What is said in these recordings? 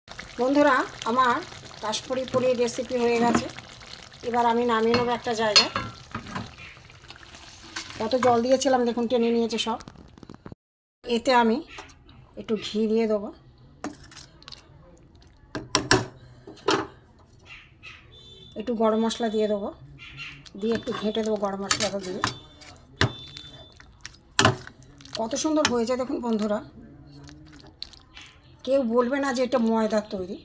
বন্ধুরা, আমার কাশপুরি পুরির রেসিপি হয়ে গেছে। এবার আমি নামিয়ে নেবো একটা জায়গায়। কত জল দিয়েছিলাম দেখুন, টেনে নিয়েছে সব। এতে আমি একটু ঘি দিয়ে দেবো, একটু গরম মশলা দিয়ে দেবো, দিয়ে একটু ঘেঁটে দেবো গরম মশলাটা দিয়ে। কত সুন্দর হয়েছে দেখুন বন্ধুরা, কেউ বলবে না যে এটা ময়দার তৈরি।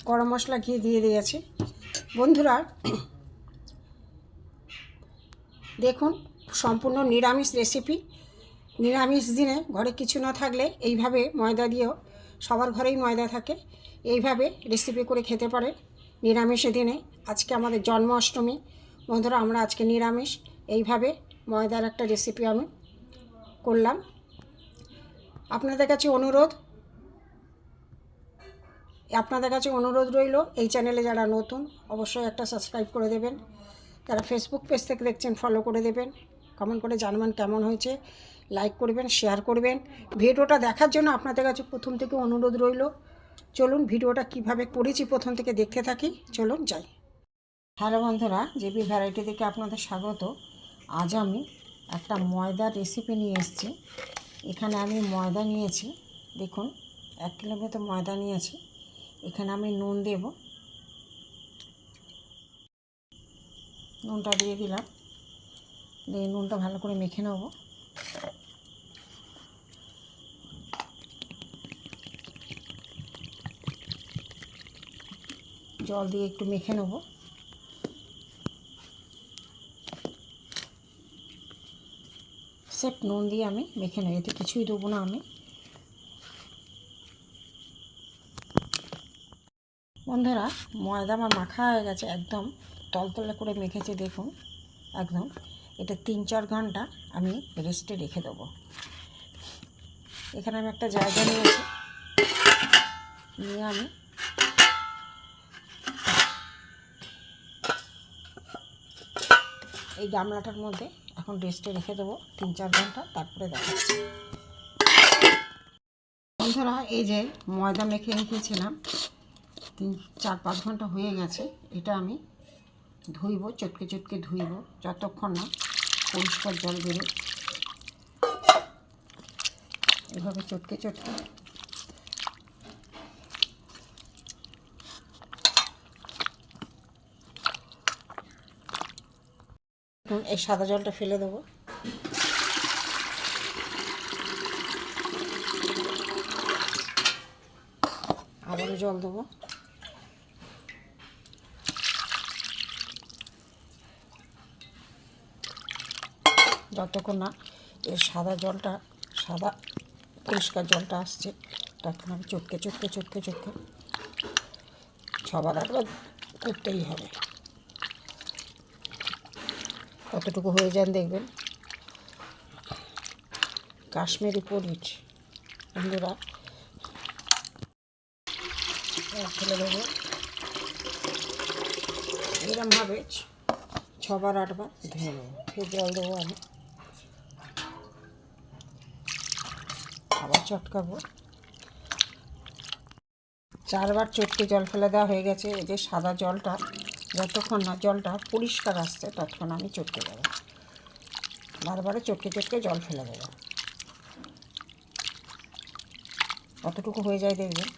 গরম মশলা ঘি দিয়ে দিয়েছি বন্ধুরা। দেখুন, সম্পূর্ণ নিরামিষ রেসিপি। নিরামিষ দিনে ঘরে কিছু না থাকলে এইভাবে ময়দা দিয়েও, সবার ঘরেই ময়দা থাকে, এইভাবে রেসিপি করে খেতে পারে নিরামিষের দিনে। আজকে আমাদের জন্মাষ্টমী বন্ধুরা, আমরা আজকে নিরামিষ। এইভাবে ময়দার একটা রেসিপি আমি করলাম। আপনাদের কাছে অনুরোধ রইল, এই চ্যানেলে যারা নতুন অবশ্যই একটা সাবস্ক্রাইব করে দেবেন। যারা ফেসবুক পেজ থেকে দেখছেন ফলো করে দেবেন। কমেন্ট করে জানাবেন কেমন হয়েছে, লাইক করবেন, শেয়ার করবেন। ভিডিওটা দেখার জন্য আপনাদের কাছে প্রথম থেকে অনুরোধ রইল। চলুন ভিডিওটা কিভাবে করেছি প্রথম থেকে দেখতে থাকি, চলুন যাই। হ্যালো বন্ধুরা, জেবি ভ্যারাইটি থেকে আপনাদের স্বাগত। আজ আমি একটা ময়দার রেসিপি নিয়ে এসেছি। এখানে আমি ময়দা নিয়েছি, দেখুন 1 কিলো মতো ময়দা নিয়েছি। এখানে আমি নুন দেব, নুনটা দিয়ে দিলাম, দিয়ে নুনটা ভালো করে মেখে নেব। জল দিয়ে একটু মেখে নেব। সেফ নুন দিয়ে আমি মেখে নেব, এতে কিছুই দেবো না আমি। বন্ধুরা, ময়দা আমার মাখা হয়ে গেছে, একদম তলতলে করে মেখেছে দেখুন একদম। এটা 3-4 ঘন্টা আমি রেস্টে রেখে দেবো। এখানে আমি একটা জায়গা নিয়েছি, নিয়ে আমি এই গামলাটার মধ্যে এখন রেস্টে রেখে দেবো 3-4 ঘন্টা, তারপরে দেখাচ্ছি। বন্ধুরা, এই যে ময়দা মেখে রেখেছিলাম 3-4-5 ঘন্টা হয়ে গেছে। এটা আমি ধুইব, চটকে চটকে ধুইব, যতক্ষণ না পরিষ্কার জল বেরোয়। এভাবে চটকে চটকে এই সাদা জলটা ফেলে দেবো। আবারও জল দেবো। যতক্ষণ না এর সাদা পরিষ্কার জলটা আসছে, তখন আমি চটকে চটকে চটকে চটকে 6-8 করতেই হবে। কতটুকু হয়ে যান দেখবেন। কাশ্মীরি পনির বন্ধুরা, ফেলে দেবো। এরমভাবে 6-8 ধুয়ে নেবো, ফের জল দেবো আমি, আবার চটকাবো। 4 চটকে জল ফেলে দেওয়া হয়ে গেছে। এই যে সাদা জলটা, যতক্ষণ না জলটা পরিষ্কার আসছে ততক্ষণ আমি চটকে দেবো। বারবারে চটকে চটকে জল ফেলে দেবো, কতটুকু হয়ে যায় দেখবেন।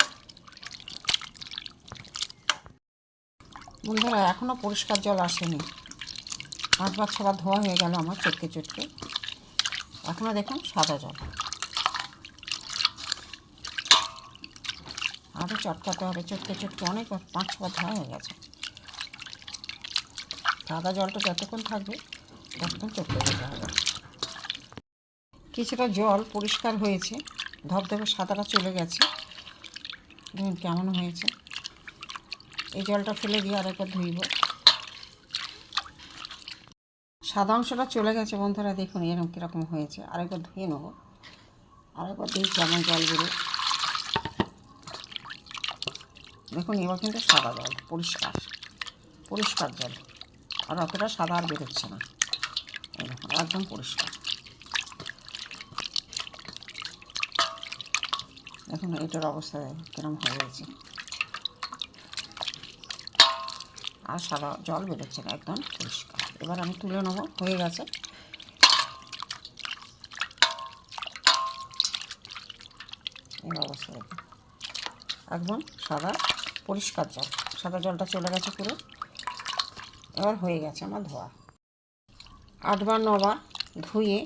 বন্ধুরা, এখনও পরিষ্কার জল আসেনি, 5-6 ধোয়া হয়ে গেল আমার চটকে চটকে। এখনও দেখুন সাদা জল, আরও চটকাতে হবে চটকে চটকে, অনেক 5-6 ধোয়া হয়ে গেছে। সাদা জলটা যতক্ষণ থাকবে ততক্ষণ চটকে দিতে হবে। কিছুটা জল পরিষ্কার হয়েছে, ধবধবে সাদাটা চলে গেছে, দেখুন কেমন হয়েছে। এই জলটা ফেলে দিয়ে আরেকবার ধুইব। সাদা অংশটা চলে গেছে বন্ধুরা, দেখুন এরকম কীরকম হয়েছে। আরেকবার ধুয়ে নেবো, আরেকবার দিয়ে কেমন জল বেরো দেখুন। এবার কিন্তু সাদা জল, পরিষ্কার জল, আর অতটা সাদা আর বেরোচ্ছে না, দেখুন একদম পরিষ্কার। এখন এটার অবস্থা কিরম হয়ে গেছে, আর সাদা জল বেরোচ্ছে না, একদম পরিষ্কার। এবার আমি তুলে নেবো, হয়ে গেছে। এই অবস্থা দেখুন, একদম সাদা পরিষ্কার জল, সাদা জলটা চলে গেছে পুরো। এবার হয়ে গেছে আমার ধোয়া। 8 বার 9 বার ধুয়ে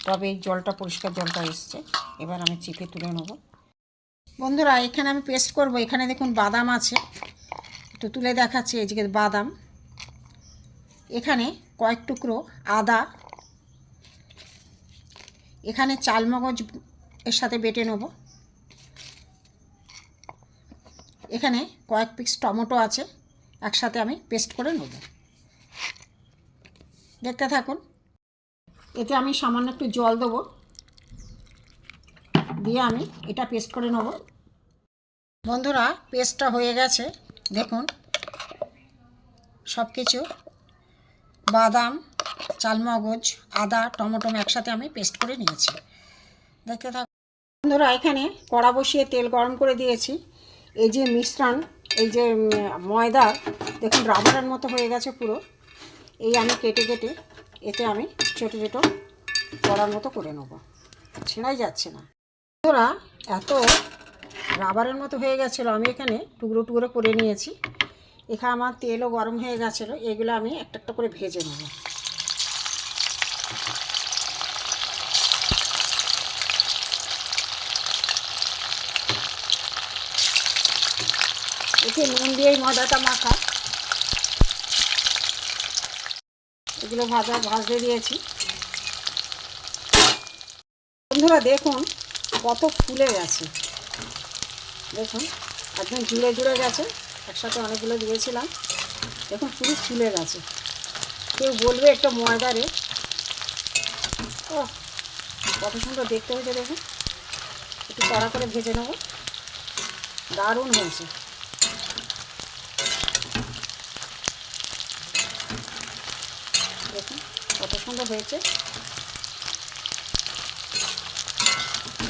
তবে এই জলটা, পরিষ্কার জলটা এসছে। এবার আমি চিপে তুলে নেব। বন্ধুরা, এখানে আমি পেস্ট করব। এখানে দেখুন বাদাম আছে, একটু তুলে দেখাচ্ছি। এই যে বাদাম, এখানে কয়েক টুকরো আদা, এখানে চালমগজ এর সাথে বেটে নেব। এখানে কয়েক পিস টমেটো আছে, একসাথে আমি পেস্ট করে নেব। দেখতে থাকুন। এতে আমি সামান্য একটু জল দেবো, দিয়ে আমি এটা পেস্ট করে নেব। বন্ধুরা, পেস্টটা হয়ে গেছে। দেখুন, সব কিছু বাদাম, চালমগজ, আদা, টমেটো একসাথে আমি পেস্ট করে নিয়েছি। দেখতে থাকুন। বন্ধুরা, এখানে কড়া বসিয়ে তেল গরম করে দিয়েছি। এই যে মিশ্রণ, এই যে ময়দা, দেখুন রাবারের মতো হয়ে গেছে পুরো। এই আমি কেটে কেটে এতে আমি ছোটো ছোটো কড়ার মতো করে নেব, ছেঁড়াই যাচ্ছে না। বন্ধুরা, এত রাবারের মতো হয়ে গেছিলো, আমি এখানে টুকরো টুকরো করে নিয়েছি। এখানে আমার তেলও গরম হয়ে গেছিলো, এগুলো আমি একটা একটা করে ভেজে নেব। এতে নুন দিয়েই ময়দাটা মাখা। এগুলো ভাজতে দিয়েছি। বন্ধুরা, দেখুন কত ফুলে গেছে। দেখুন একদম জুড়ে জুড়ে গেছে, একসাথে অনেকগুলো দিয়েছিলাম। দেখুন পুরো ফুলে গেছে। কেউ বলবে একটু ময়দারে, ও কত সুন্দর দেখতে হয়েছে। দেখুন, একটু কড়া করে ভেজে নেব। দারুণ হয়েছে। দেখুন কত সুন্দর হয়েছে।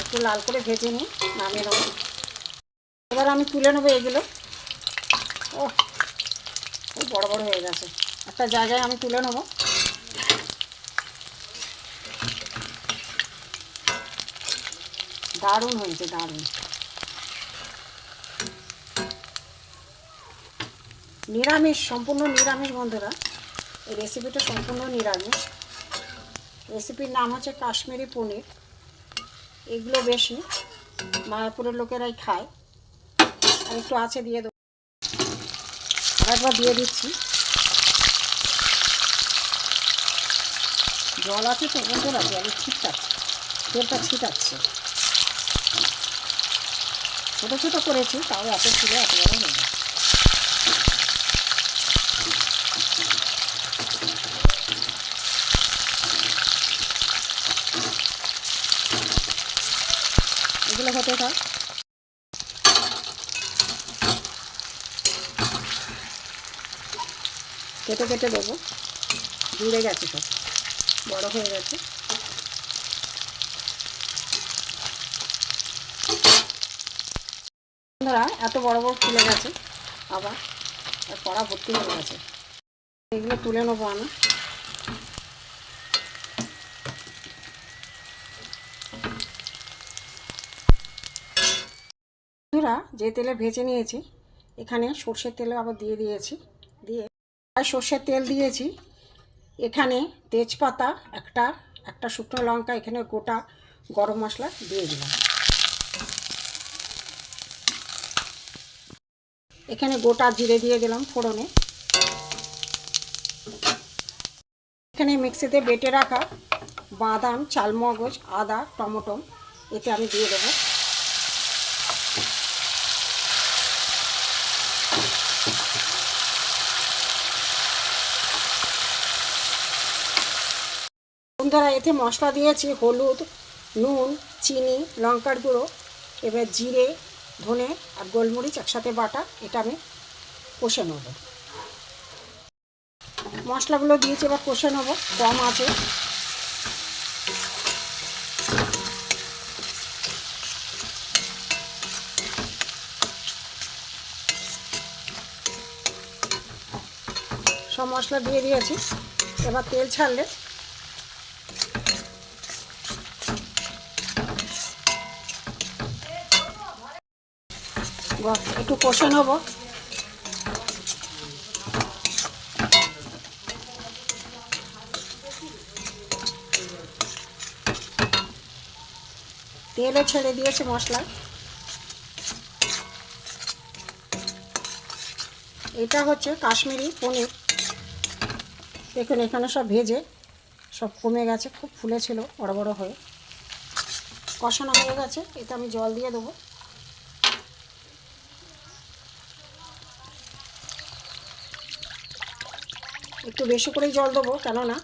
একটু লাল করে ভেজে নিয়ে নামিয়ে নেব। এবার আমি তুলে নেবো এগুলো। ও খুব বড় বড় হয়ে গেছে, একটা জায়গায় আমি তুলে নেব। দারুণ হয়েছে, দারুণ। নিরামিষ, সম্পূর্ণ নিরামিষ বন্ধুরা। এই রেসিপিটা সম্পূর্ণ নিরামিষ। রেসিপির নাম হচ্ছে কাশ্মীরি পনির। এগুলো বেশি মায়াপুরের লোকেরাই খায়। আর একটু আছে, দিয়ে দেবো। আরেকবার দিয়ে দিচ্ছি। জল আছে তো বন্ধুরা, জলে ছিটাচ্ছে, তেলটা ছিটাচ্ছে। ছোটো ছোটো করেছি, তাও এত ছিল, এত বড় হয়ে গেছে। এগুলো হতে থাক। কেটে কেটে দেবো, জুড়ে গেছে, সব বড় হয়ে গেছে। বন্ধুরা, এত বড় বড় ফুলে গেছে, আবার কড়া ভর্তি হয়ে গেছে। এগুলো তুলে নেবো আমি। বন্ধুরা, যে তেলে ভেজে নিয়েছি, এখানে সর্ষের তেলে আবার দিয়ে দিয়েছি। দিয়ে সর্ষের তেল দিয়েছি। এখানে তেজপাতা একটা শুকনো লঙ্কা, এখানে গোটা গরম মশলা দিয়ে দিলাম। এখানে গোটা জিরে দিয়ে দিলাম ফোড়নে। এখানে মিক্সিতে বেটে রাখা বাদাম, চালমগজ, আদা, টমেটো এতে আমি দিয়ে দেবো। বন্ধুরা, এতে মশলা দিয়েছি হলুদ, নুন, চিনি, লঙ্কার গুঁড়ো, এবার জিরে, ধনে আর গোলমরিচ একসাথে বাটা। এটা আমি কষে নেব। মশলাগুলো দিয়েছি, এবার কষে নেব কম আছে। সব মশলা দিয়ে দিয়েছি। এবার তেল ছাড়লে একটু কষে নেব। তেলও ছেড়ে দিয়েছে মশলা। এটা হচ্ছে কাশ্মীরি পনির। দেখুন এখানে সব ভেজে সব কমে গেছে, খুব ফুলেছিল বড় বড় হয়ে। কষানো হয়ে গেছে, এটা আমি জল দিয়ে দেবো। একটু বেশি করেই জল দেবো, কেননা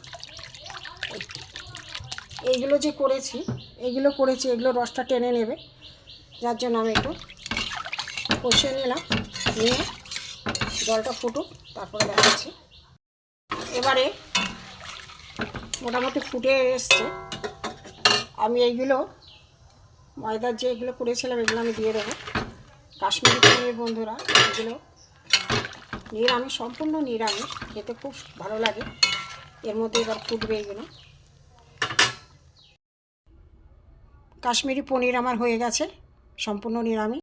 এইগুলো যে করেছি এগুলো রসটা টেনে নেবে, যার জন্য আমি একটু কষিয়ে নিলাম। নিয়ে জলটা ফুটুক, তারপরে দেখাচ্ছি। এবারে মোটামুটি ফুটে এসছে। আমি এইগুলো ময়দার যে এগুলো করেছিলাম এগুলো আমি দিয়ে দেবো। কাশ্মীরি পনির বন্ধুরা, এগুলো নিরামিষ, সম্পূর্ণ নিরামিষ, খেতে খুব ভালো লাগে। এর মধ্যে এবার ফুটবে এগুলো। কাশ্মীরি পনির আমার হয়ে গেছে, সম্পূর্ণ নিরামিষ।